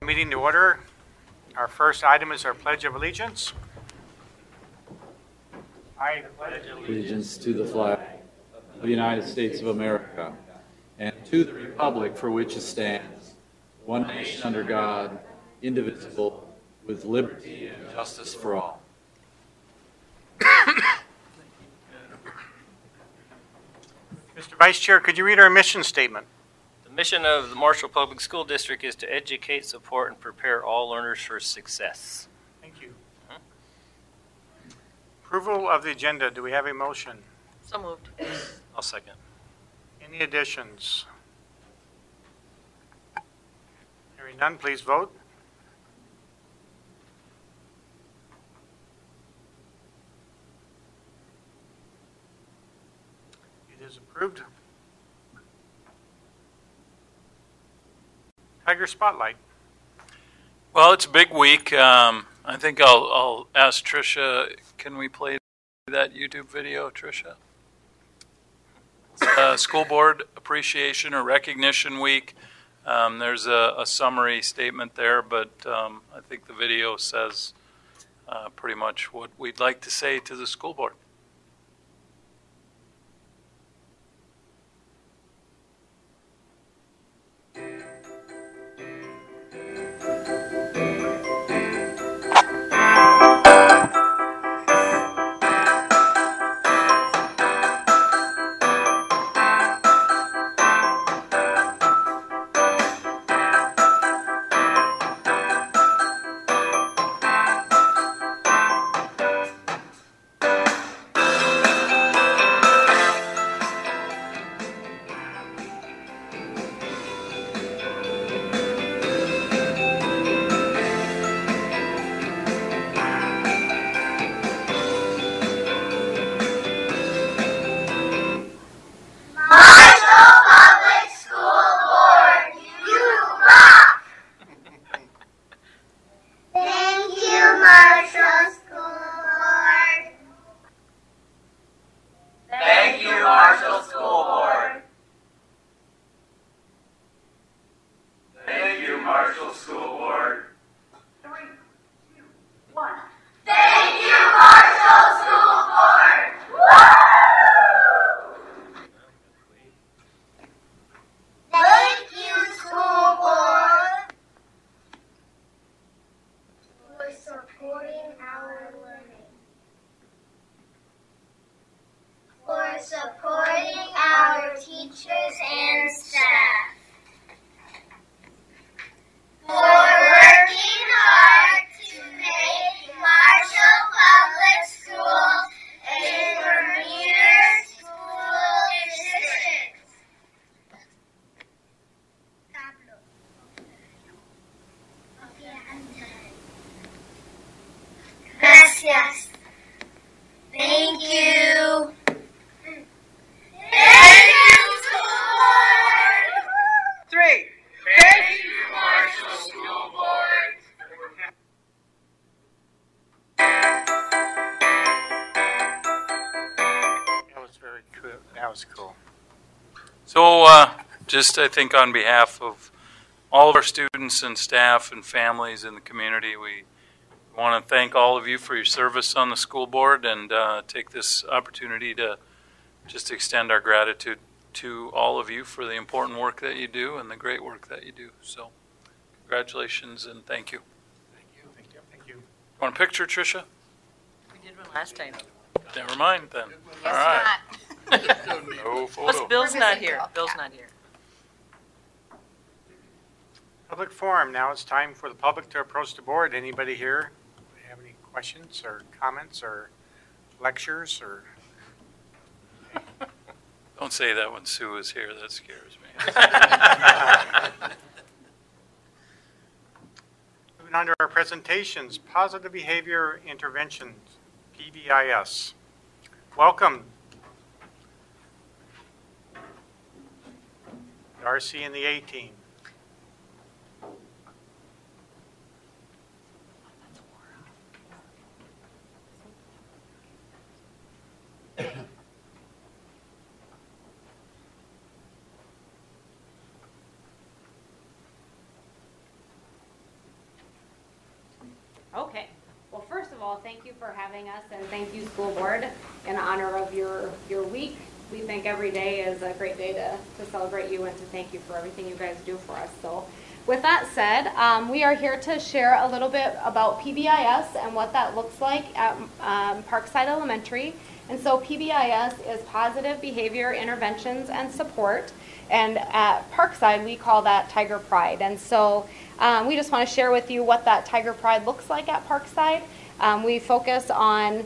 Meeting to order. Our first item is our Pledge of Allegiance. I pledge allegiance to the flag of the United States of America and to the republic for which it stands, one nation under God, indivisible, with liberty and justice for all. Mr. Vice Chair, could you read our mission statement? The mission of the Marshall Public School District is to educate, support, and prepare all learners for success. Thank you. Approval of the agenda. Do we have a motion? So moved. I'll second. Any additions? Hearing none, please vote. It is approved. Tiger Spotlight. Well, it's a big week. I think I'll ask Tricia, can we play that YouTube video, Tricia? School Board Appreciation or Recognition Week. There's a summary statement there, but I think the video says pretty much what we'd like to say to the school board. Cool. So just I think on behalf of all of our students and staff and families in the community, we want to thank all of you for your service on the school board and take this opportunity to just extend our gratitude to all of you for the important work that you do and the great work that you do. So congratulations and thank you. Thank you. Thank you. Thank you. Want a picture, Tricia? We did one last time. Never mind then. Guess all right. not. No photo. Bill's not here. Bill's not here. Public forum. Now it's time for the public to approach the board. Anybody here have any questions or comments or lectures or? Don't say that when Sue is here. That scares me. Moving on to our presentations. Positive Behavior Interventions, PBIS. Welcome. Darcy and the A-Team. Okay. Well, first of all, thank you for having us, and thank you, school board, in honor of your week. We think every day is a great day to celebrate you and to thank you for everything you guys do for us. So with that said, we are here to share a little bit about PBIS and what that looks like at Parkside Elementary. And so PBIS is Positive Behavior Interventions and Support. And at Parkside, we call that Tiger Pride. And so we just want to share with you what that Tiger Pride looks like at Parkside. We focus on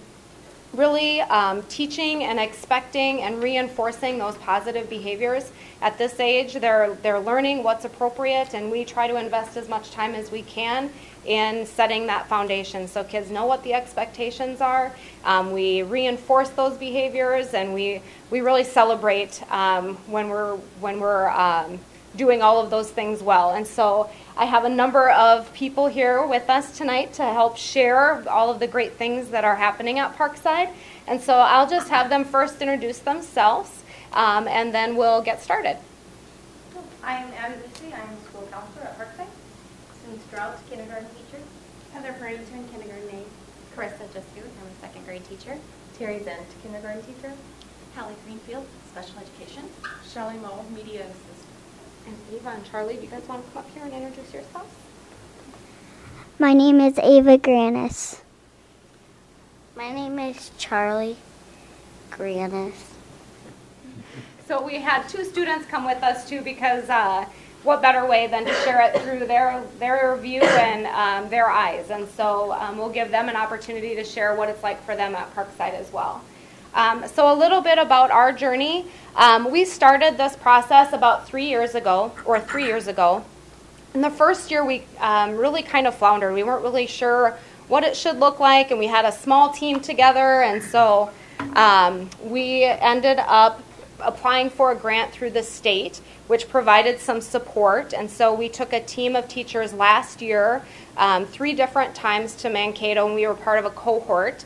really teaching and expecting and reinforcing those positive behaviors. At this age, they're learning what's appropriate, and we try to invest as much time as we can in setting that foundation so kids know what the expectations are. We reinforce those behaviors, and we really celebrate when we're doing all of those things well. And so I have a number of people here with us tonight to help share all of the great things that are happening at Parkside. And so I'll just have them first introduce themselves, and then we'll get started. I'm Abby Lucy. I'm a school counselor at Parkside. Susan Strout, kindergarten teacher. Heather Farrington, kindergarten aide. Carissa Jusku, I'm a second grade teacher. Terry Zent, kindergarten teacher. Hallie Greenfield, special education. Shelley Moe, media assistant. And Ava and Charlie, do you guys want to come up here and introduce yourselves? My name is Ava Granis. My name is Charlie Granis. So we had two students come with us too, because what better way than to share it through their view and their eyes. And so we'll give them an opportunity to share what it's like for them at Parkside as well. So a little bit about our journey. We started this process about 3 years ago. In the first year, we really kind of floundered. We weren't really sure what it should look like, and we had a small team together. And so we ended up applying for a grant through the state, which provided some support. And so we took a team of teachers last year, 3 different times to Mankato, and we were part of a cohort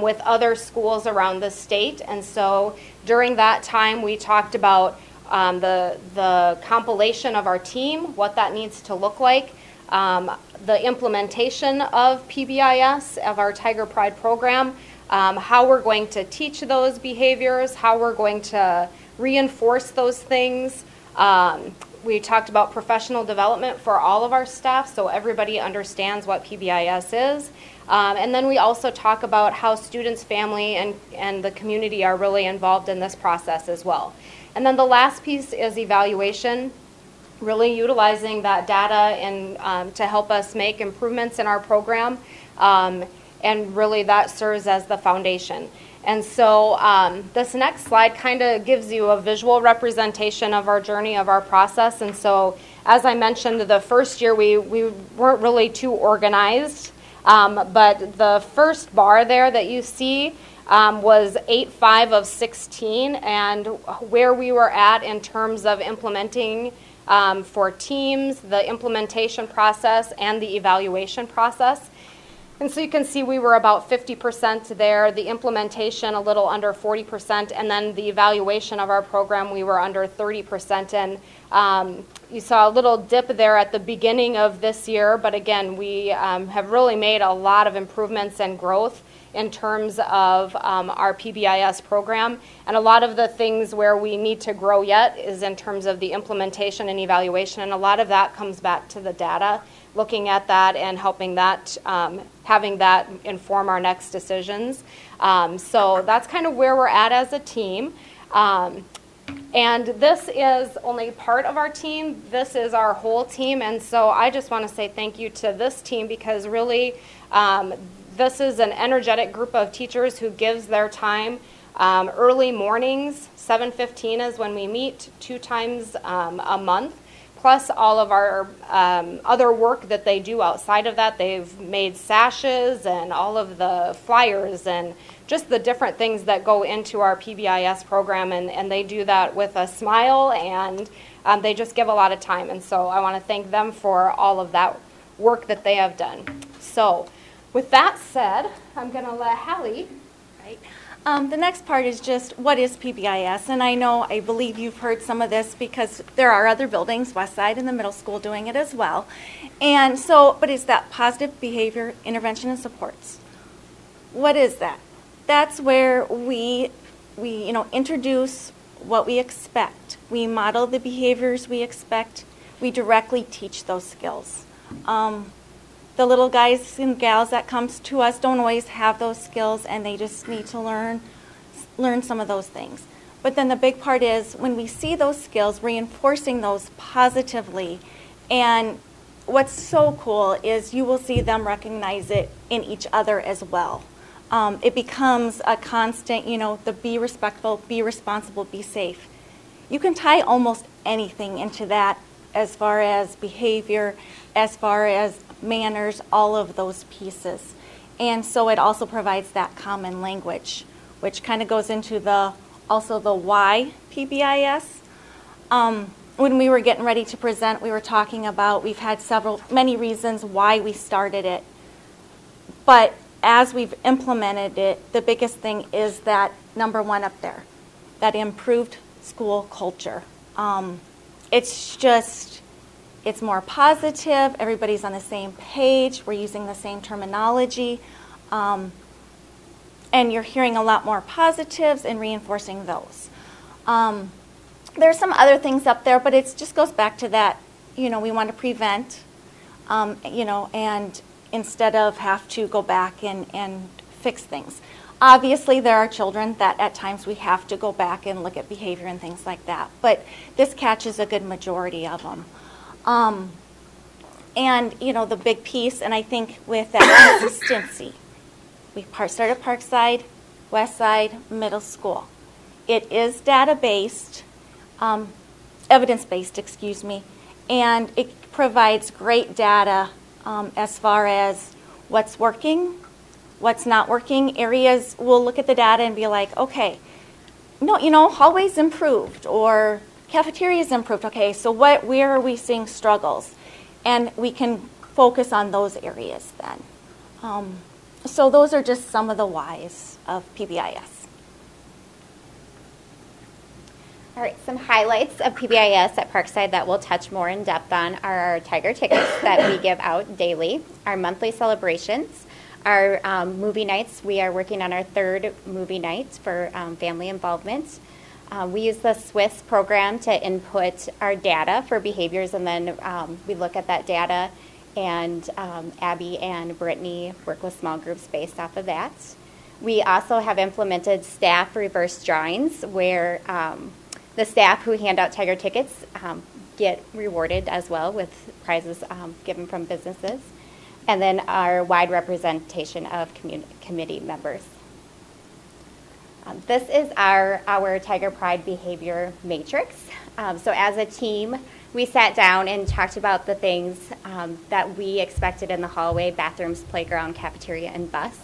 with other schools around the state. And so during that time, we talked about the compilation of our team, what that needs to look like, the implementation of PBIS, of our Tiger Pride program, how we're going to teach those behaviors, how we're going to reinforce those things. We talked about professional development for all of our staff so everybody understands what PBIS is. And then we also talk about how students, family, and the community are really involved in this process as well. And then the last piece is evaluation, really utilizing that data and to help us make improvements in our program. And really that serves as the foundation. And so this next slide kind of gives you a visual representation of our journey, of our process. And so as I mentioned, the first year we weren't really too organized, but the first bar there that you see was 8-5 of 16, and where we were at in terms of implementing for teams, the implementation process, and the evaluation process. And so you can see we were about 50% there, the implementation a little under 40%, and then the evaluation of our program we were under 30%. And you saw a little dip there at the beginning of this year, but again, we have really made a lot of improvements and growth in terms of our PBIS program. And a lot of the things where we need to grow yet is in terms of the implementation and evaluation, and a lot of that comes back to the data, looking at that and helping that, having that inform our next decisions. So that's kind of where we're at as a team. And this is only part of our team. This is our whole team. And so I just want to say thank you to this team, because really this is an energetic group of teachers who gives their time. Early mornings, 7:15 is when we meet 2 times a month, plus all of our other work that they do outside of that. They've made sashes and all of the flyers and just the different things that go into our PBIS program, and they do that with a smile, and they just give a lot of time. And so I want to thank them for all of that work that they have done. So with that said, I'm going to let Hallie. Right. The next part is just what is PBIS, and I believe you've heard some of this because there are other buildings, West Side and the middle school, doing it as well. And so, but it's that positive behavior intervention and supports. What is that? That's where we introduce what we expect. We model the behaviors we expect. We directly teach those skills. The little guys and gals that comes to us don't always have those skills, and they just need to learn some of those things. But then the big part is when we see those skills, reinforcing those positively. And what's so cool is you will see them recognize it in each other as well. It becomes a constant, the be respectful, be responsible, be safe. You can tie almost anything into that as far as behavior, as far as manners, all of those pieces. And so it also provides that common language, which kind of goes into also the why PBIS. When we were getting ready to present, we were talking about, we've had many reasons why we started it. But as we've implemented it, the biggest thing is that number one up there, that improved school culture. It's more positive. Everybody's on the same page. We're using the same terminology. And you're hearing a lot more positives and reinforcing those. There's some other things up there, but it just goes back to that, we want to prevent, and instead of have to go back and fix things. Obviously, there are children that at times we have to go back and look at behavior and things like that, but this catches a good majority of them. And, the big piece, and I think with that consistency, we started Parkside, West Side, middle school. It is data-based, evidence-based, and it provides great data as far as what's working, what's not working. Areas, we'll look at the data and be like, okay, no, hallways improved, or cafeteria's improved. Okay, so where are we seeing struggles? And we can focus on those areas then. So those are just some of the whys of PBIS. All right, some highlights of PBIS at Parkside that we'll touch more in depth on are our Tiger tickets that we give out daily, our monthly celebrations, our movie nights. We are working on our third movie night for family involvement. We use the Swiss program to input our data for behaviors, and then we look at that data, and Abby and Brittany work with small groups based off of that. We also have implemented staff reverse drawings where the staff who hand out Tiger tickets get rewarded as well with prizes given from businesses. And then our wide representation of committee members. This is our Tiger Pride behavior matrix. So as a team, we sat down and talked about the things that we expected in the hallway, bathrooms, playground, cafeteria, and bus.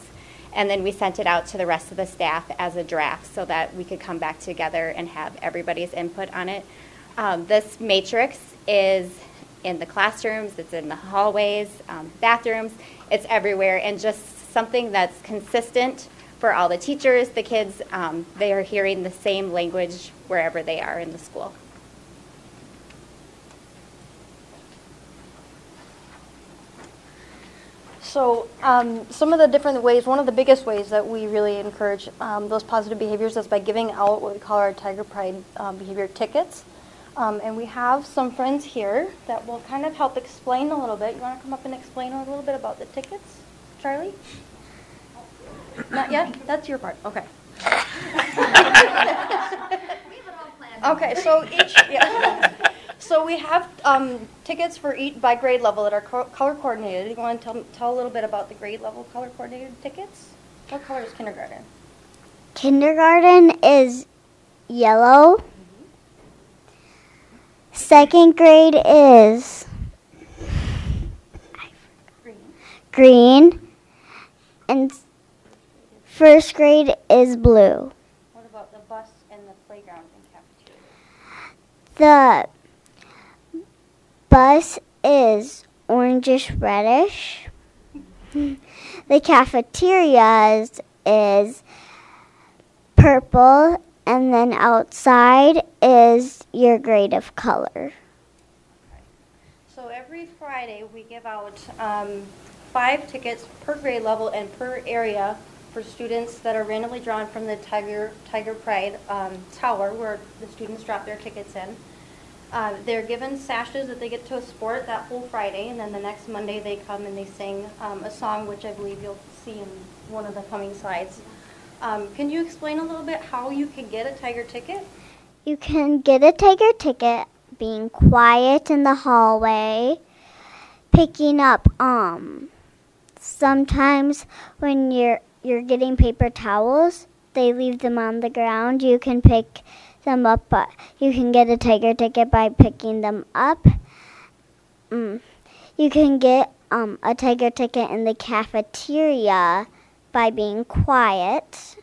And then we sent it out to the rest of the staff as a draft so that we could come back together and have everybody's input on it. This matrix is in the classrooms, it's in the hallways, bathrooms, it's everywhere, and just something that's consistent for all the teachers, the kids. They are hearing the same language wherever they are in the school. So some of the different ways, one of the biggest ways that we really encourage those positive behaviors is by giving out what we call our Tiger Pride behavior tickets. And we have some friends here that will kind of help explain a little bit. You want to come up and explain a little bit about the tickets, Charlie? Not yet? That's your part. Okay. Okay, so so we have tickets for each by grade level that are color coordinated. You want to tell a little bit about the grade level color coordinated tickets? What color is kindergarten? Kindergarten is yellow. Second grade is green. And first grade is blue. What about the bus and the playground and cafeteria? The bus is orangish reddish. The cafeteria is purple, and then outside is your grade of color. So every Friday, we give out 5 tickets per grade level and per area for students that are randomly drawn from the Tiger Pride tower where the students drop their tickets in. They're given sashes that they get to sport that whole Friday, and then the next Monday they come and they sing a song, which I believe you'll see in one of the coming slides. Can you explain a little bit how you can get a Tiger ticket? You can get a Tiger ticket being quiet in the hallway, picking up sometimes when you're getting paper towels, they leave them on the ground. You can pick them up, but you can get a Tiger ticket by picking them up. You can get a Tiger ticket in the cafeteria by being quiet.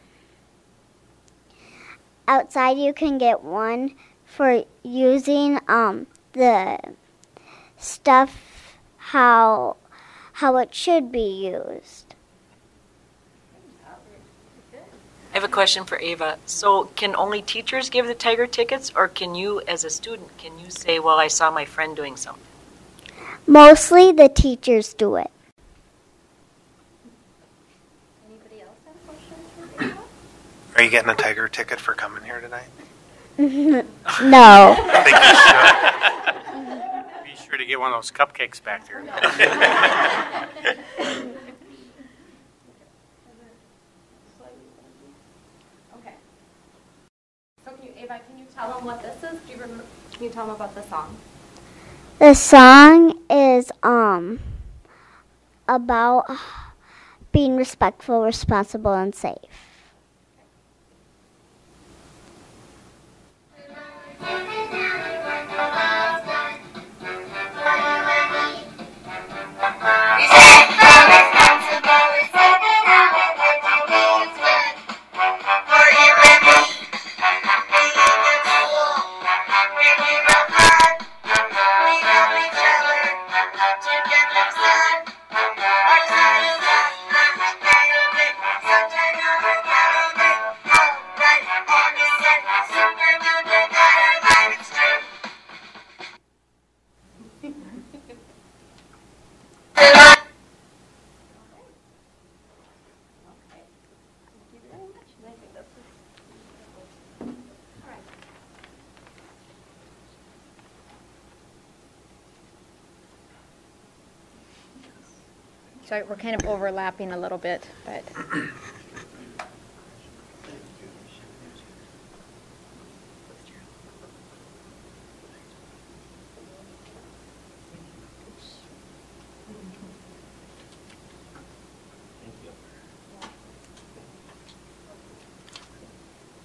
Outside, you can get one for using the stuff how it should be used. I have a question for Ava. So can only teachers give the Tiger tickets, or can you, as a student, can you say, well, I saw my friend doing something? Mostly the teachers do it. Anybody else have questions for Ava? Are you getting a Tiger ticket for coming here tonight? No. I think you should. Be sure to get one of those cupcakes back there. Okay. So Ava, can you tell them what this is? Can you tell them about the song? The song is about being respectful, responsible, and safe. So we're kind of overlapping a little bit, but.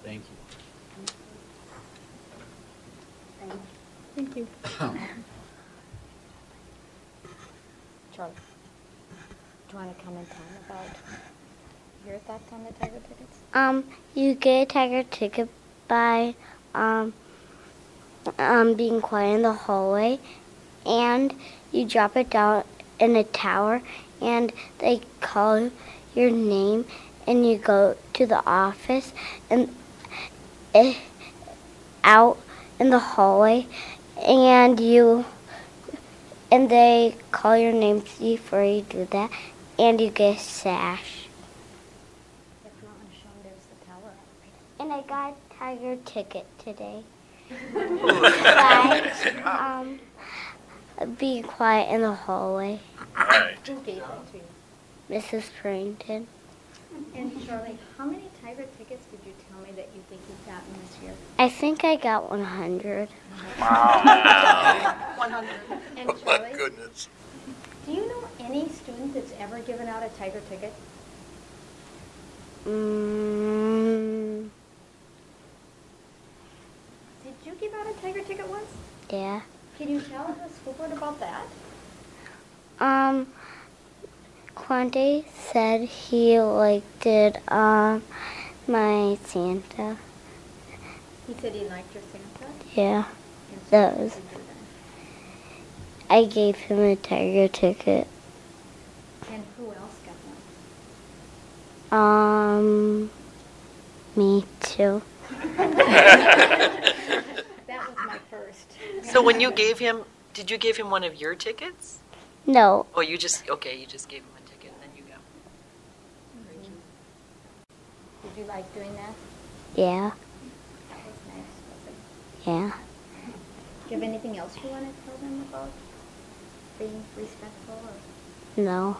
Thank you. Thank you. Charlie, do you want to comment on about your thoughts on the Tiger tickets? You get a Tiger ticket by being quiet in the hallway, and you drop it down in a tower, and they call your name, and you go to the office, and out in the hallway, and they call your name before you do that, and you get a sash. If not, I'm shown there's the tower. And I got a Tiger ticket today. By being quiet in the hallway. Who gave it to you? Mrs. Farrington. And Charlie, how many Tiger tickets did you tell me that you think you've gotten this year? I think I got 100. Wow. 100. And Oh Charlie, my goodness. do you know any student that's ever given out a Tiger ticket? Did you give out a Tiger ticket once? Yeah. Can you tell the school board about that? Quante said he did my Santa. He said he liked your Santa? Yeah. And so That what was. did you do I gave him a Tiger ticket. then? And who else got one? Me too. That was my first. So when you gave him, did you give him one of your tickets? No. Oh, you just gave him a ticket and then you got. Did you like doing that? Yeah. That was nice, wasn't it? Yeah. Do you have anything else you want to tell them about being respectful? Or? No.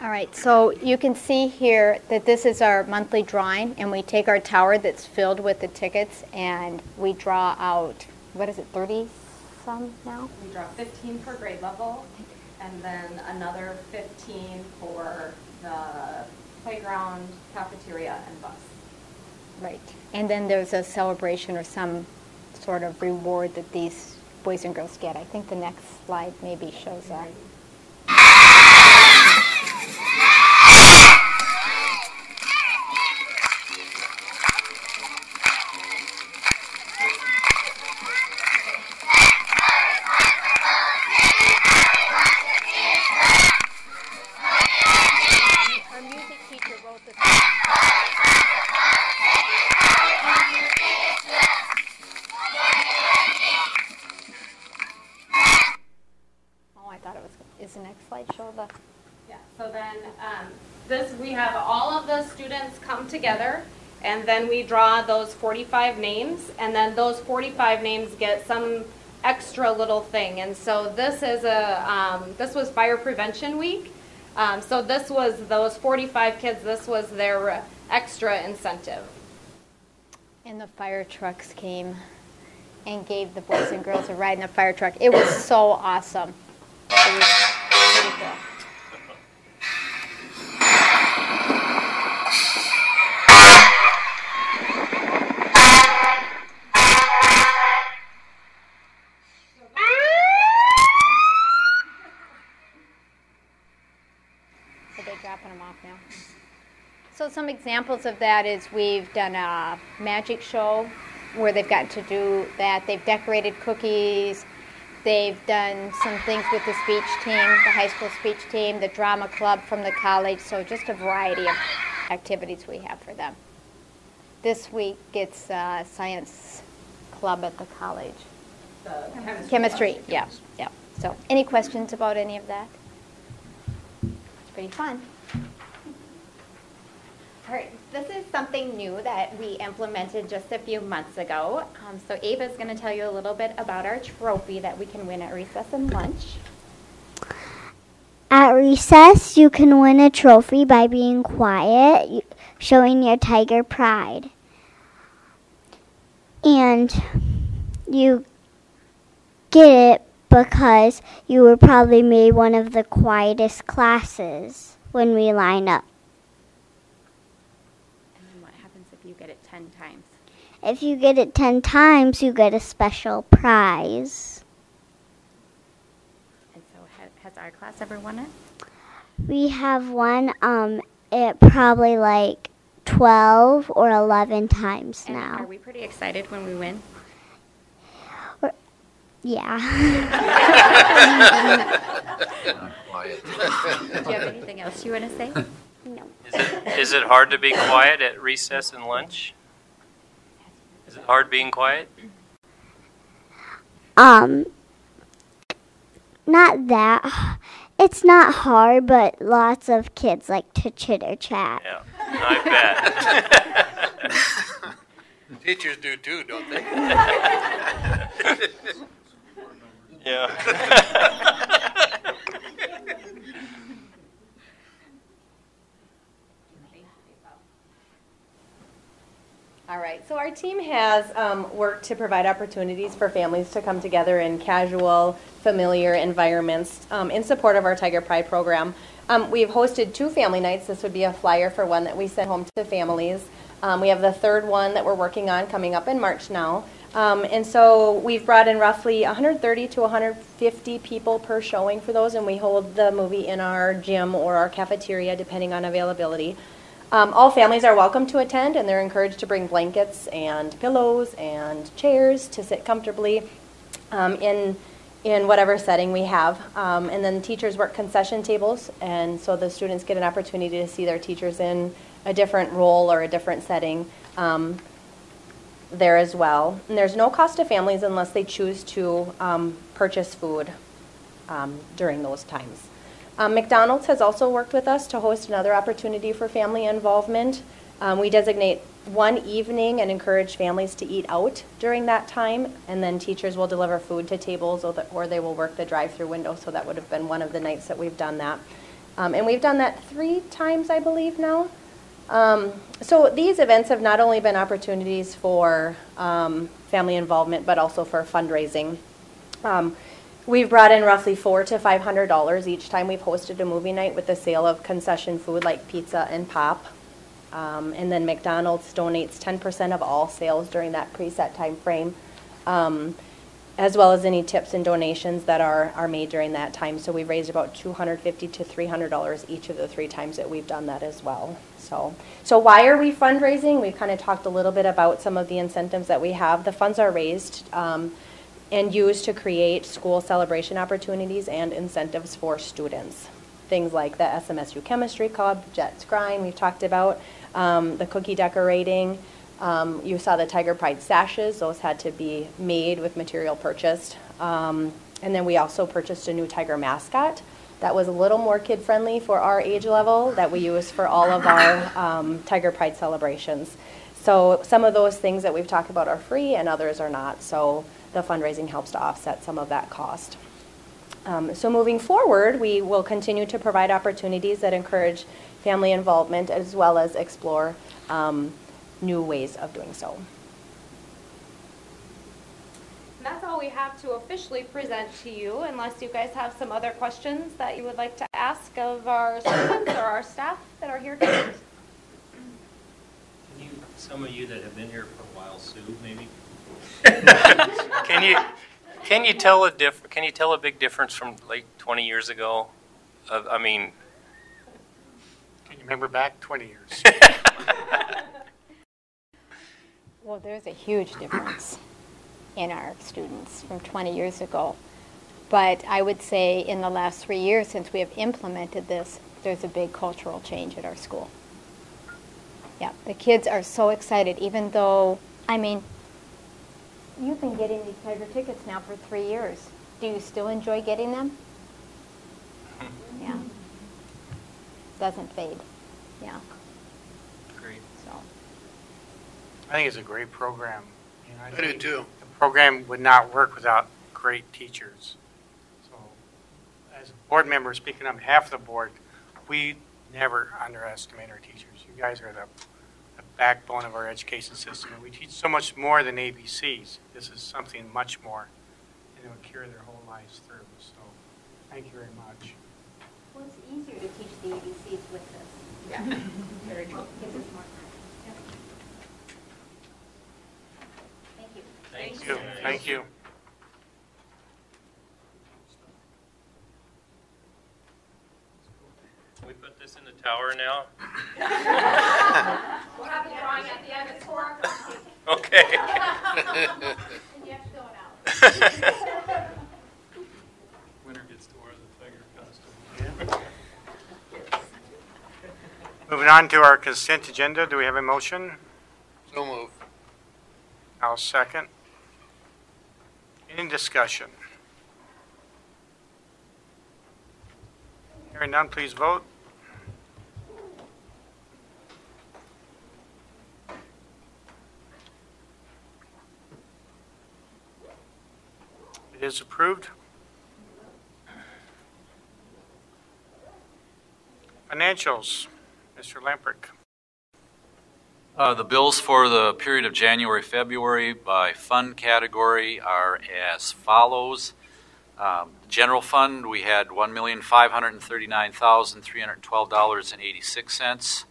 All right, so you can see here that this is our monthly drawing, and we take our tower that's filled with the tickets, and we draw out, what is it, 30 some now? We draw 15 per grade level, and then another 15 for the playground, cafeteria, and bus. Right. And then there's a celebration or some sort of reward that these boys and girls get. I think the next slide maybe shows that. Our music teacher wrote this. Oh, I thought it was. Is the next slide show the? Yeah, so then we have all of the students come together, and then we draw those 45 names, and then those 45 names get some extra little thing. And so this is this was Fire Prevention Week. So this was those 45 kids, this was their extra incentive. And the fire trucks came and gave the boys and girls a ride in the fire truck. It was so awesome. It was pretty cool. Are they dropping them off now? So some examples of that is we've done a magic show where they've gotten to do that. They've decorated cookies. They've done some things with the speech team, the high school speech team, the drama club from the college. So just a variety of activities we have for them. This week it's science club at the college. Chemistry, yeah. So any questions about any of that? It's pretty fun. All right, this is something new that we implemented just a few months ago. So Ava's going to tell you a little bit about our trophy that we can win at recess and lunch. At recess, you can win a trophy by being quiet, showing your tiger pride. And you get it because you were probably made one of the quietest classes when we line up. What happens if you get it 10 times? If you get it 10 times, you get a special prize. And so has our class ever won it? We have won it probably like 12 or 11 times And now. are we pretty excited when we win? Yeah. Do you have anything else you want to say? No. Is it hard to be quiet at recess and lunch? Is it hard being quiet? Not that. It's not hard, but lots of kids like to chitter chat. Yeah, I bet. Teachers do too, don't they? Yeah. All right, so our team has worked to provide opportunities for families to come together in casual, familiar environments in support of our Tiger Pride program. We've hosted 2 family nights. This would be a flyer for one that we send home to families. We have the 3rd one that we're working on coming up in March now. And so we've brought in roughly 130 to 150 people per showing for those, and we hold the movie in our gym or our cafeteria depending on availability. All families are welcome to attend, and they're encouraged to bring blankets and pillows and chairs to sit comfortably. In in whatever setting we have. And then teachers work concession tables, and so the students get an opportunity to see their teachers in a different role or a different setting there as well. And there's no cost to families unless they choose to purchase food during those times. McDonald's has also worked with us to host another opportunity for family involvement. We designate one evening and encourage families to eat out during that time, and then teachers will deliver food to tables or they will work the drive-through window, so that would have been one of the nights that we've done that. And we've done that 3 times, I believe, now. So these events have not only been opportunities for family involvement, but also for fundraising. We've brought in roughly $400 to $500 each time we've hosted a movie night with the sale of concession food like pizza and pop. And then McDonald's donates 10% of all sales during that preset time frame, as well as any tips and donations that are made during that time. So we've raised about $250 to $300 each of the 3 times that we've done that as well. So why are we fundraising? We've kind of talked a little bit about some of the incentives that we have. The funds are raised and used to create school celebration opportunities and incentives for students. Things like the SMSU Chemistry Club, Jets Grind, we've talked about, the cookie decorating. You saw the Tiger Pride sashes. Those had to be made with material purchased. And then we also purchased a new tiger mascot that was a little more kid-friendly for our age level that we use for all of our Tiger Pride celebrations. So some of those things that we've talked about are free and others are not. So the fundraising helps to offset some of that cost. So moving forward, we will continue to provide opportunities that encourage family involvement as well as explore new ways of doing so. And that's all we have to officially present to you, unless you guys have some other questions that you would like to ask of our students or our staff that are here tonight. Can you, some of you that have been here for a while, Sue, maybe? Can you tell a big difference from like 20 years ago? I mean, Can you remember back 20 years? Well, there's a huge difference in our students from 20 years ago. But I would say in the last 3 years since we have implemented this, there's a big cultural change at our school. Yeah, the kids are so excited, even though, I mean, you've been getting these Tiger tickets now for 3 years. Do you still enjoy getting them? Yeah. Doesn't fade. Yeah. Great. So. I think it's a great program. You know, I do too. The program would not work without great teachers. So, as a board member speaking on behalf of the board, we never underestimate our teachers. You guys are the backbone of our education system, and we teach so much more than ABCs. This is something much more, and it will carry their whole lives through. So, thank you very much. Well, it's easier to teach the ABCs with this. Yeah. Very true. Gives us more time. Yeah. Thank you. Thank you. Thank you. Can we put this in the tower now? We'll have a drawing at the end. It's 4 o'clock. Okay. And you have to fill it out. Winner gets to wear the tiger costume. Moving on to our consent agenda, do we have a motion? So move. I'll second. Any discussion? Hearing none, please vote. It is approved. Financials, Mr. Lamprick. The bills for the period of January, February by fund category are as follows. General fund, we had $1,539,312.86.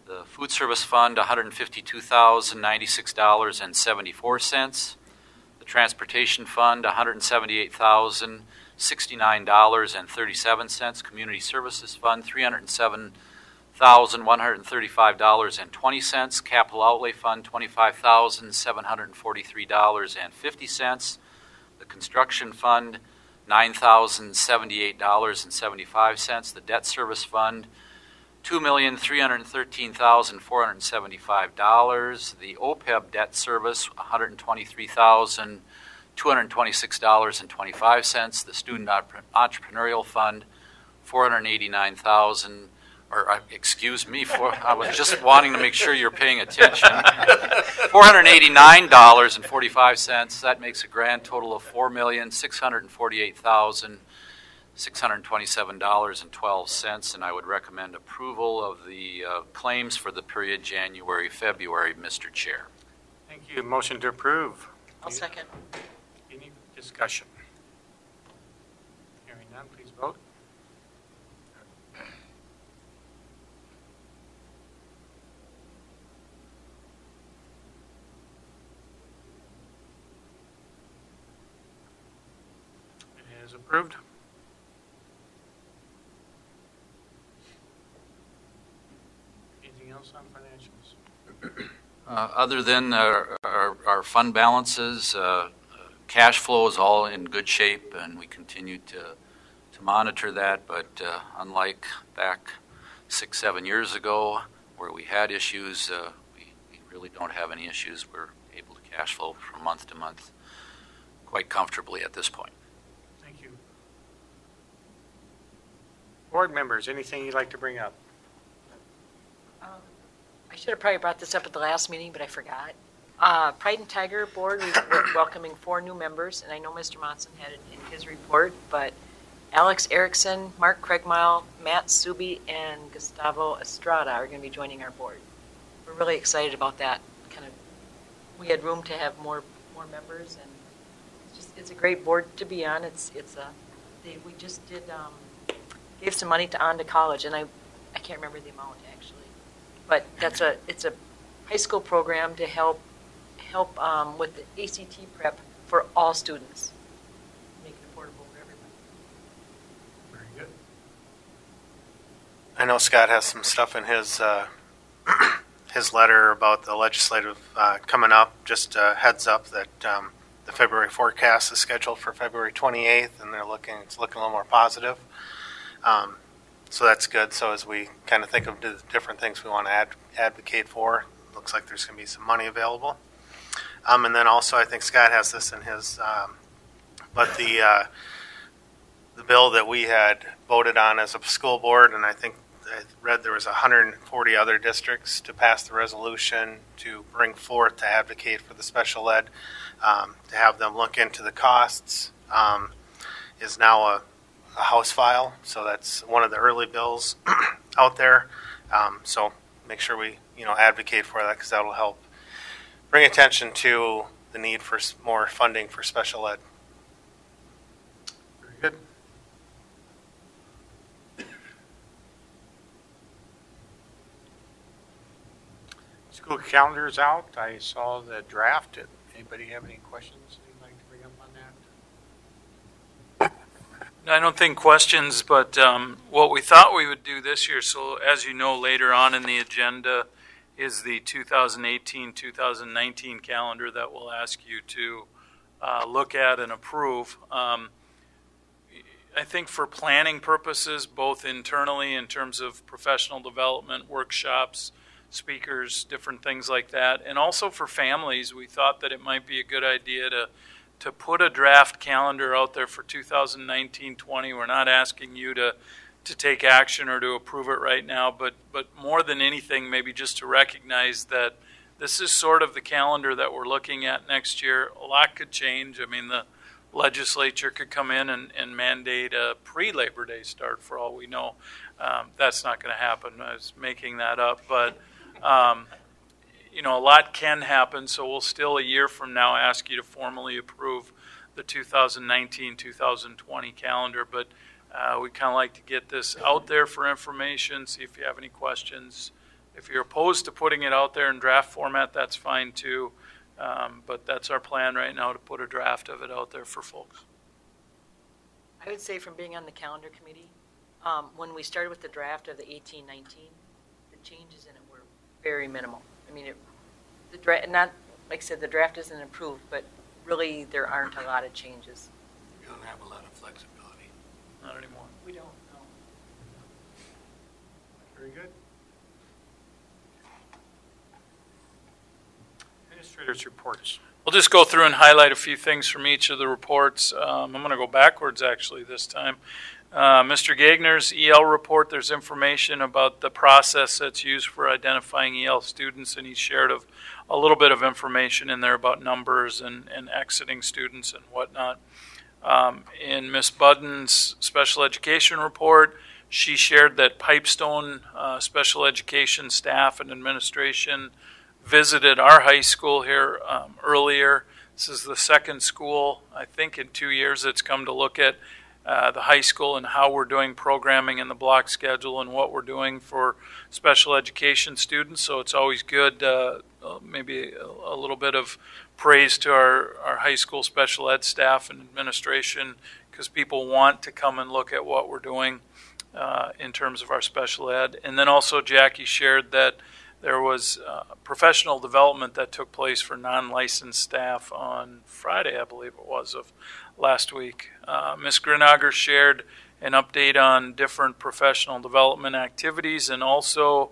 The food service fund, $152,096.74. The transportation fund, $178,069.37. Community services fund, $307,135.20. Capital outlay fund, $25,743.50. The construction fund, $9,078.75. The debt service fund, $2,313,475. The OPEB debt service, $123,226.25. The student entrepreneurial fund, $489,000. Excuse me, I was just wanting to make sure you're paying attention. $489.45. That makes a grand total of $4,648,627.12, and I would recommend approval of the claims for the period January, February, Mr. Chair. Thank you. Motion to approve. I'll second. Any discussion? Hearing none, please vote. It is approved. Anything else on financials? Other than our fund balances, cash flow is all in good shape, and we continue to monitor that. But unlike back 6-7 years ago, where we had issues, we really don't have any issues. We're able to cash flow from month to month quite comfortably at this point. Thank you. Board members, anything you'd like to bring up? I should have probably brought this up at the last meeting, but I forgot. Pride and Tiger Board, we're welcoming 4 new members, and I know Mr. Monson had it in his report, but Alex Erickson, Mark Craigmile, Matt Subi, and Gustavo Estrada are going to be joining our board. We're really excited about that. We had room to have more members, and it's a great board to be on. We just gave some money to On to College, and I can't remember the amount actually. But it's a high school program to help with the ACT prep for all students, make it affordable for everybody. Very good. I know Scott has some stuff in his his letter about the legislative coming up. Just a heads up that the February forecast is scheduled for February 28th, and it's looking a little more positive. So that's good. So as we kind of think of the different things we want to advocate for, looks like there's going to be some money available. And then also, I think Scott has this in his, but the bill that we had voted on as a school board, and I think I read there was 140 other districts to pass the resolution to bring forth to advocate for the special ed, to have them look into the costs, is now a House file, so that's one of the early bills out there. So make sure we advocate for that, because that will help bring attention to the need for more funding for special ed. Very good. School calendar's out. I saw the draft. Anybody have any questions you'd like to bring up on that? I don't think questions, but what we thought we would do this year, so as you know, later on in the agenda is the 2018-2019 calendar that we'll ask you to look at and approve. I think for planning purposes, both internally in terms of professional development, workshops, speakers, different things like that, and also for families, we thought that it might be a good idea to put a draft calendar out there for 2019-20. We're not asking you to take action or to approve it right now, but more than anything, maybe just to recognize that this is sort of the calendar that we're looking at next year. A lot could change. I mean, the legislature could come in and mandate a pre-Labor Day start for all we know. That's not going to happen. I was making that up, but a lot can happen, so we'll still a year from now ask you to formally approve the 2019-2020 calendar, but we kind of like to get this out there for information, see if you have any questions. If you're opposed to putting it out there in draft format, that's fine too, but that's our plan right now, to put a draft of it out there for folks. I would say from being on the calendar committee, when we started with the draft of the 18-19, the changes in it were very minimal. I mean, not like I said, the draft isn't approved, but really there aren't a lot of changes. We don't have a lot of flexibility. Not anymore. We don't know. Very good. Administrators' reports. We'll just go through and highlight a few things from each of the reports. I'm going to go backwards actually this time. Mr. Gagner's EL report, there's information about the process that's used for identifying EL students, and he shared a little bit of information in there about numbers and exiting students and whatnot. In Ms. Budden's special education report, she shared that Pipestone special education staff and administration visited our high school here earlier. This is the second school, I think, in 2 years that's come to look at the high school and how we're doing programming in the block schedule and what we're doing for special education students. So it's always good, maybe a little bit of praise to our high school special ed staff and administration, because people want to come and look at what we're doing in terms of our special ed. And then also Jackie shared that there was professional development that took place for non-licensed staff on Friday, I believe it was, of last week. Ms. Grinager shared an update on different professional development activities and also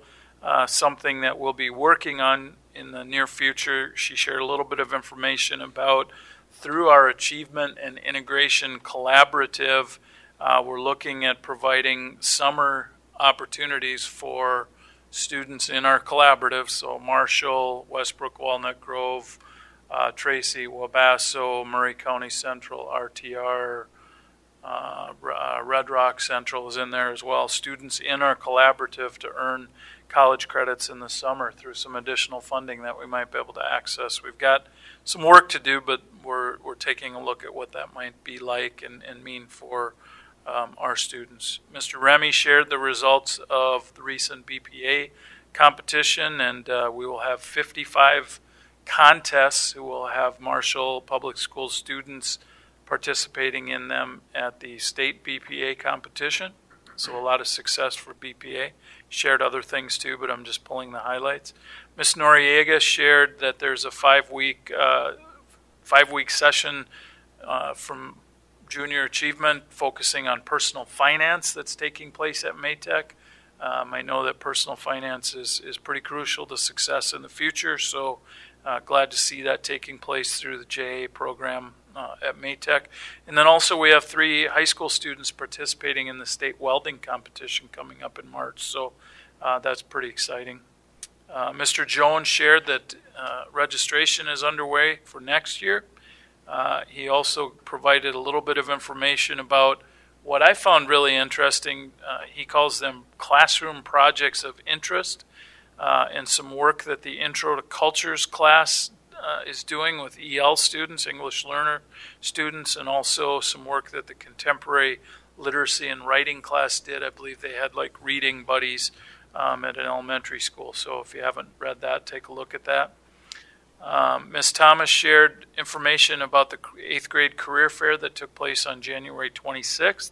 something that we'll be working on in the near future. She shared a little bit of information about, through our Achievement and Integration Collaborative, we're looking at providing summer opportunities for students in our collaborative, so Marshall, Westbrook, Walnut Grove, Tracy, Wabasso, Murray County Central, RTR, Red Rock Central is in there as well. Students in our collaborative to earn college credits in the summer through some additional funding that we might be able to access. We've got some work to do, but we're taking a look at what that might be like and mean for our students. Mr. Remy shared the results of the recent BPA competition, and we will have 55 contests who will have Marshall Public School students participating in them at the state BPA competition. So a lot of success for BPA. Shared other things too, but I'm just pulling the highlights. Ms. Noriega shared that there's a five-week session from Junior Achievement focusing on personal finance that's taking place at Maytech. I know that personal finance is pretty crucial to success in the future, so glad to see that taking place through the JA program at Maytech. And then also we have 3 high school students participating in the state welding competition coming up in March, so that's pretty exciting. Mr. Jones shared that registration is underway for next year. He also provided a little bit of information about what I found really interesting. He calls them classroom projects of interest, and some work that the Intro to Cultures class is doing with EL students, English learner students, and also some work that the Contemporary Literacy and Writing class did. I believe they had like reading buddies at an elementary school. So if you haven't read that, take a look at that. Ms. Thomas shared information about the 8th grade career fair that took place on January 26th,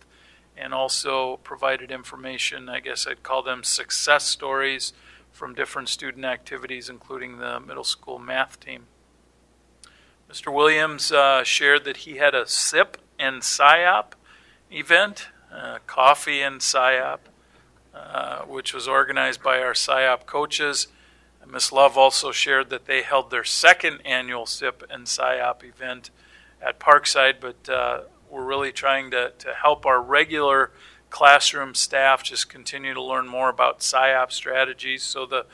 and also provided information, I guess I'd call them success stories from different student activities, including the middle school math team. Mr. Williams shared that he had a SIP and PSYOP event, Coffee and PSYOP, which was organized by our PSYOP coaches. Ms. Love also shared that they held their 2nd annual SIP and PSYOP event at Parkside, but we're really trying to help our regular classroom staff just continue to learn more about PSYOP strategies. So the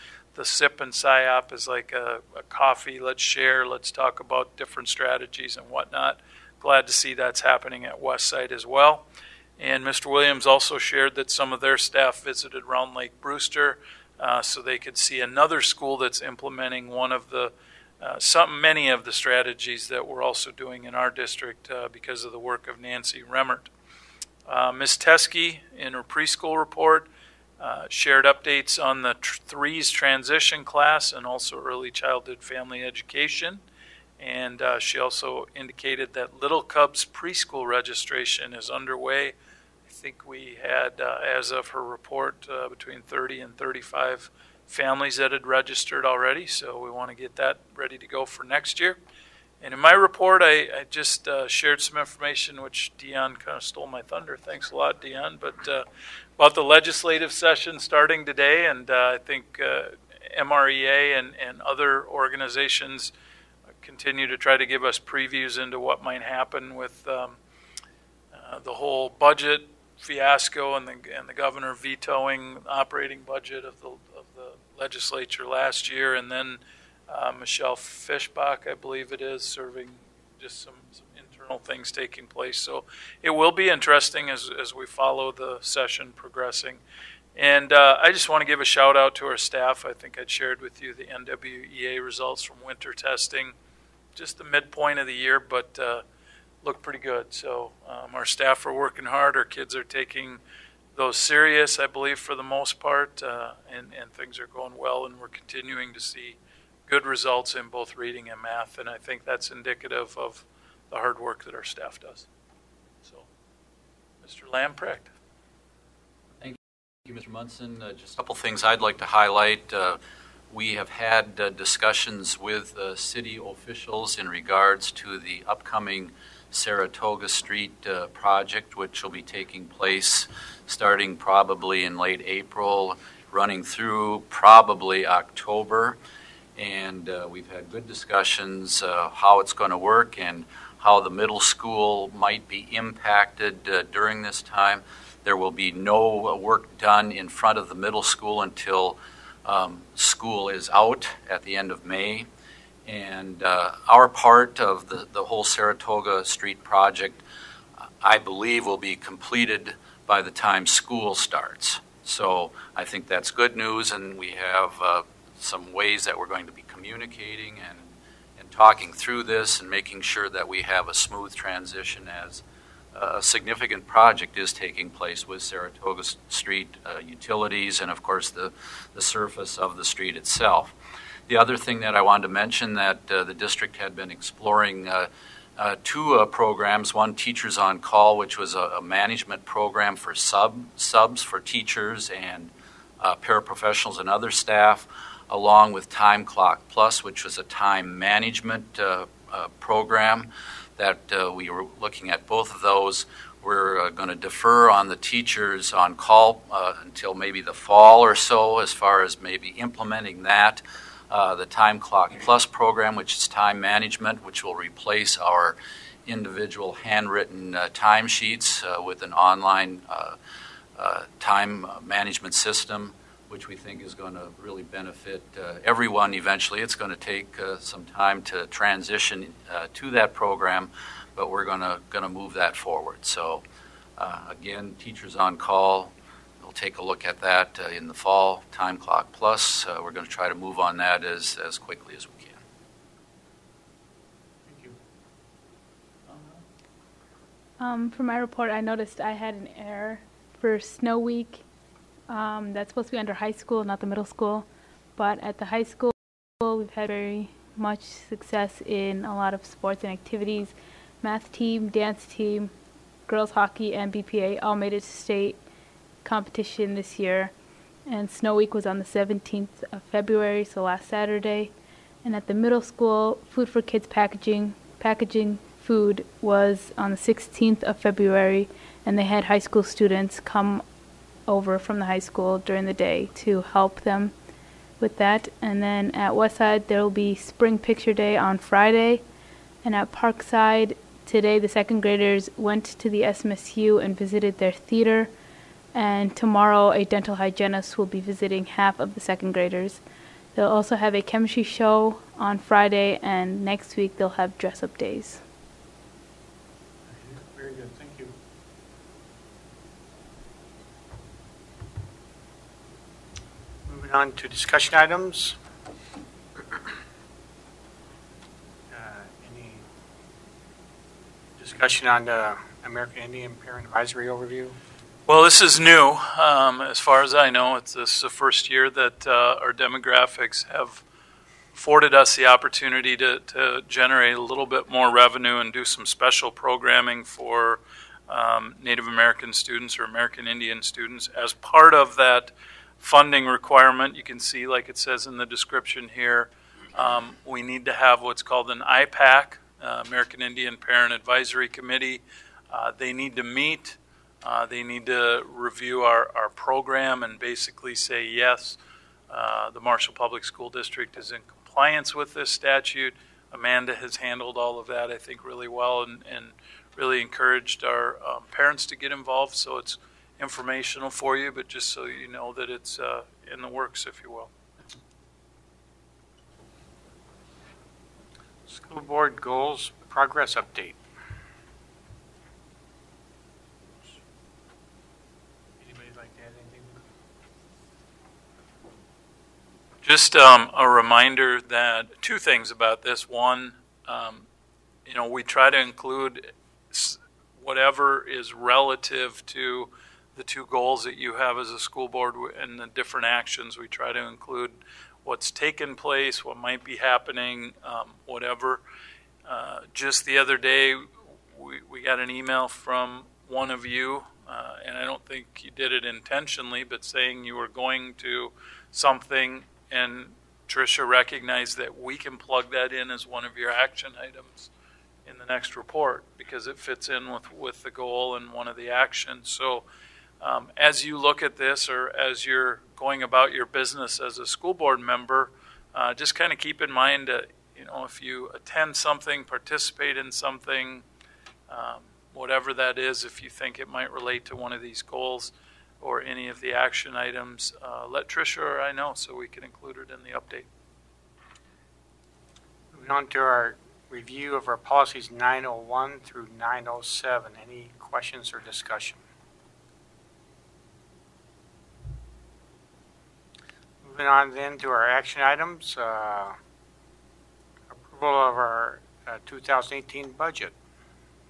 SIP and PSYOP is like a coffee, let's share, let's talk about different strategies and whatnot. Glad to see that's happening at Westside as well. And Mr. Williams also shared that some of their staff visited Round Lake Brewster, so they could see another school that's implementing one of the many of the strategies that we're also doing in our district because of the work of Nancy Remmert. Ms. Teskey, in her preschool report, shared updates on the threes transition class and also early childhood family education. And she also indicated that Little Cubs preschool registration is underway. I think we had, as of her report, between 30 and 35 families that had registered already, so we want to get that ready to go for next year. And in my report, I just shared some information, which Dion kind of stole my thunder. Thanks a lot, Dion. But about the legislative session starting today, and I think MREA and other organizations continue to try to give us previews into what might happen with the whole budget fiasco and the governor vetoing the operating budget of the legislature last year, and then Michelle Fischbach, I believe it is, serving just some internal things taking place. So it will be interesting as we follow the session progressing. And I just want to give a shout out to our staff. I think I'd shared with you the NWEA results from winter testing, just the midpoint of the year, but look pretty good. So our staff are working hard. Our kids are taking those serious, I believe, for the most part, and things are going well, and we're continuing to see good results in both reading and math, and I think that's indicative of the hard work that our staff does. So, Mr. Lamprecht. Thank you, Mr. Munson. Just a couple things I'd like to highlight. We have had discussions with city officials in regards to the upcoming Saratoga Street project, which will be taking place starting probably in late April, running through probably October. And we've had good discussions how it's going to work and how the middle school might be impacted during this time. There will be no work done in front of the middle school until school is out at the end of May. And our part of the whole Saratoga Street project, I believe, will be completed by the time school starts. So I think that's good news, and we have some ways that we're going to be communicating and talking through this and making sure that we have a smooth transition as a significant project is taking place with Saratoga Street utilities and, of course, the surface of the street itself. The other thing that I wanted to mention that the district had been exploring two programs, one Teachers on Call, which was a management program for subs for teachers and paraprofessionals and other staff, along with Time Clock Plus, which was a time management program that we were looking at both of those. We're going to defer on the Teachers on Call until maybe the fall or so as far as maybe implementing that. The Time Clock Plus program, which is time management, which will replace our individual handwritten timesheets with an online time management system, which we think is going to really benefit everyone eventually. It's going to take some time to transition to that program, but we're going to move that forward. So again, Teachers on Call, we'll take a look at that in the fall. Time Clock Plus, we're going to try to move on that as quickly as we can. Thank you. For my report, I noticed I had an error for Snow Week. That's supposed to be under high school, not the middle school. But at the high school, we've had very much success in a lot of sports and activities. Math team, dance team, girls hockey, and BPA all made it to state competition this year. And Snow Week was on the 17th of February, so last Saturday. And at the middle school, Food for Kids packaging food was on the 16th of February, and they had high school students come over from the high school during the day to help them with that. And then at Westside, there will be Spring Picture Day on Friday. And at Parkside, today the second graders went to the SMSU and visited their theater. And tomorrow, a dental hygienist will be visiting half of the second graders. They'll also have a chemistry show on Friday, and next week they'll have dress-up days. Very good, thank you. Moving on to discussion items. Any discussion on the American Indian Parent Advisory Overview? Well, this is new. As far as I know, this is the first year that our demographics have afforded us the opportunity to generate a little bit more revenue and do some special programming for Native American students or American Indian students. As part of that funding requirement, you can see, like it says in the description here, we need to have what's called an IPAC, American Indian Parent Advisory Committee. They need to meet. They need to review our program and basically say, yes, the Marshall Public School District is in compliance with this statute. Amanda has handled all of that, I think, really well and really encouraged our parents to get involved. So it's informational for you, but just so you know that it's in the works, if you will. School board goals progress update. Anybody like to add anything? Just a reminder that two things about this. One, we try to include whatever is relative to the two goals that you have as a school board and the different actions. We try to include what's taken place, what might be happening, whatever. Just the other day, we got an email from one of you, and I don't think you did it intentionally, but saying you were going to something, and Tricia recognized that we can plug that in as one of your action items in the next report because it fits in with the goal and one of the actions. So as you look at this, or as you're going about your business as a school board member, just kind of keep in mind that, if you attend something, participate in something, whatever that is, if you think it might relate to one of these goals or any of the action items, let Tricia or I know so we can include it in the update. Moving on to our review of our policies 901 through 907. Any questions or discussion? Moving on then to our action items. Approval of our 2018 budget.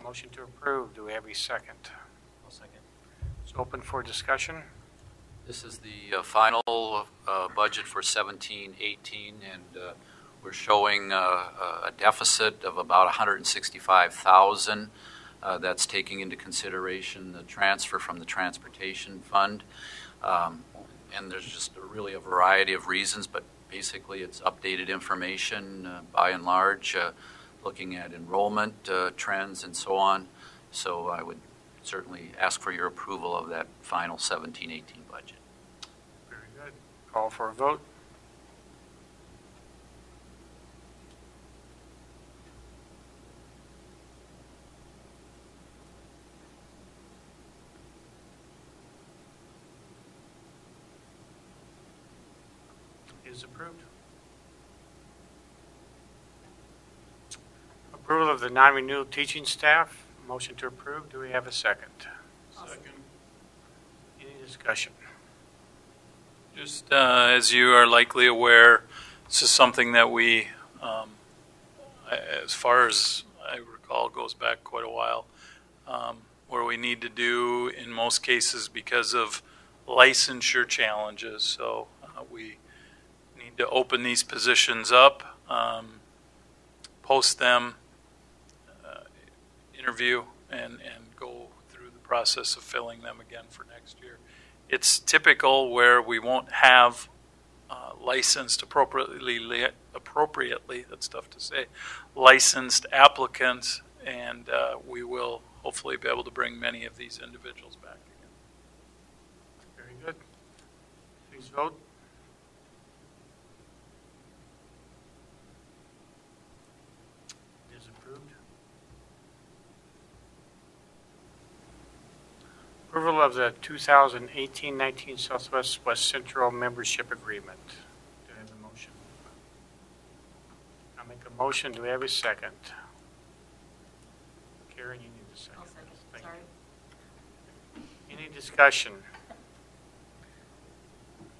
Motion to approve. Do we have a second? I'll second. It's open for discussion. This is the final budget for 17-18, and we're showing a deficit of about $165,000. That's taking into consideration the transfer from the transportation fund. And there's just really a variety of reasons, but basically it's updated information by and large, looking at enrollment trends and so on. So I would certainly ask for your approval of that final 17-18 budget. Very good. Call for a vote. Is approved. Approval of the non-renewal teaching staff. Motion to approve. Do we have a second? Second. Any discussion? Just as you are likely aware, this is something that we, as far as I recall, goes back quite a while, where we need to do in most cases because of licensure challenges. So we need to open these positions up, post them, interview, and go through the process of filling them again for next year. It's typical where we won't have licensed appropriately, that's tough to say, licensed applicants, and we will hopefully be able to bring many of these individuals back again. Very good. Please vote. It is approved. Approval of the 2018-19 Southwest West Central Membership Agreement. Do I have a motion? I'll make a motion. Do we have a second? Karen, you need a second. I'll second. Thank Sorry. you. Any discussion?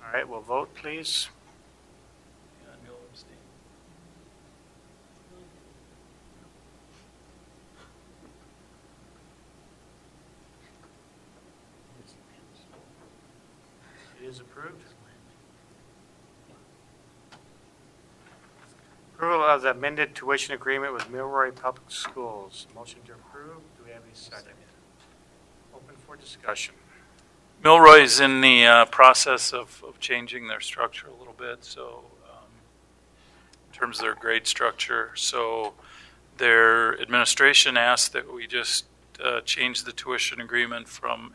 All right, we'll vote, please. And you'll abstain. It is approved. Approval of the amended tuition agreement with Milroy Public Schools. Motion to approve. Do we have a second? Open for discussion. Milroy is in the process of changing their structure a little bit, so in terms of their grade structure. So their administration asked that we just change the tuition agreement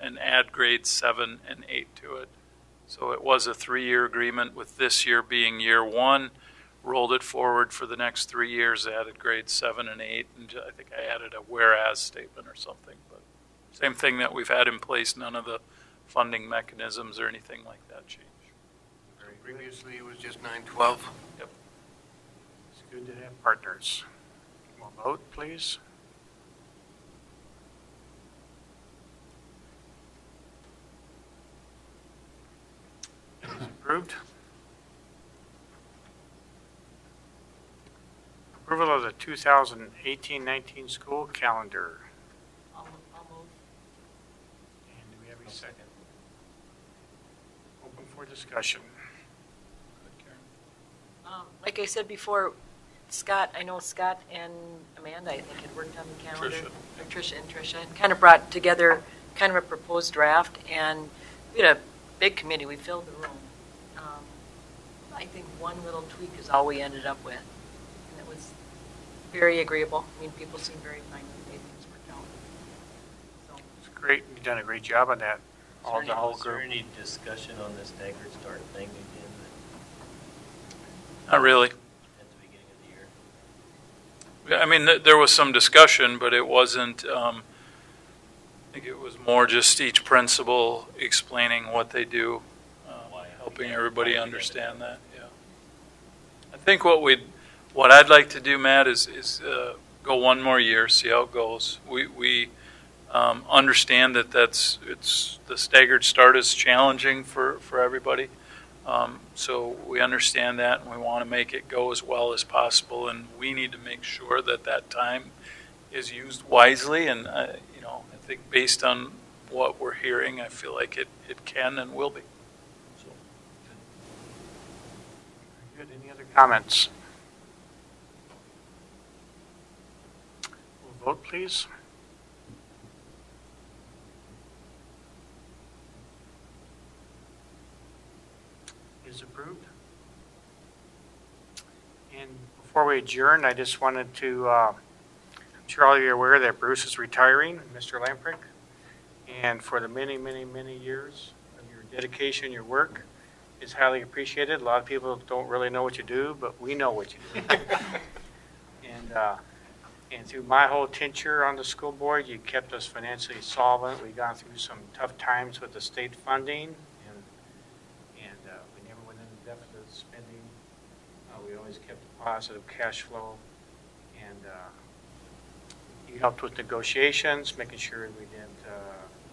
and add grades 7 and 8 to it. So it was a 3-year agreement, with this year being year 1, rolled it forward for the next 3 years, added grades 7 and 8, and I think I added a whereas statement or something. But same thing that we've had in place, none of the funding mechanisms or anything like that change. Previously, it was just 9/12. Yep. It's good to have partners. We'll vote, please. It is approved. Approval of the 2018-19 school calendar. I'll move. And do we have a second? Open for discussion. Like I said before, Scott, I know Scott and Amanda, I think, had worked on the calendar. Tricia and Tricia, and kind of brought together kind of a proposed draft, and we had a big committee. We filled the room. I think one little tweak is all we ended up with, and it was very agreeable. I mean, people seemed very fine with the way things worked out. So. It's great. You've done a great job on that. Was there any discussion on this staggered start thing again? Not really. At the beginning of the year? I mean, there was some discussion, but it wasn't, I think it was more just each principal explaining what they do, helping everybody understand that. Yeah. I think what I'd like to do, Matt, is go one more year, see how it goes. We understand that the staggered start is challenging for everybody. So we understand that, and we want to make it go as well as possible, and we need to make sure that time is used wisely. And I think based on what we're hearing, I feel like it can and will be. So. Good. Any other comments? We'll vote, please. Is approved. And before we adjourn, I just wanted to, I'm sure all of you are aware that Bruce is retiring, Mr. Lamprick, and for the many, many, many years of your dedication, your work is highly appreciated. A lot of people don't really know what you do, but we know what you do. And through my whole tenure on the school board, you kept us financially solvent. We got through some tough times with the state funding. Deficit spending. We always kept a positive cash flow, and you helped with negotiations, making sure we didn't do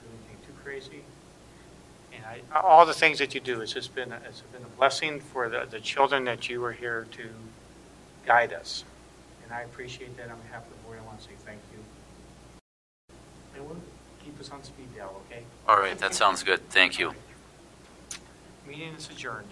anything too crazy. And all the things that you do, it's been a blessing for the children that you were here to guide us. And I appreciate that. On behalf of the board, I want to say thank you. And we'll keep us on speed dial, okay? All right, that sounds good. Thank you. Meeting is adjourned.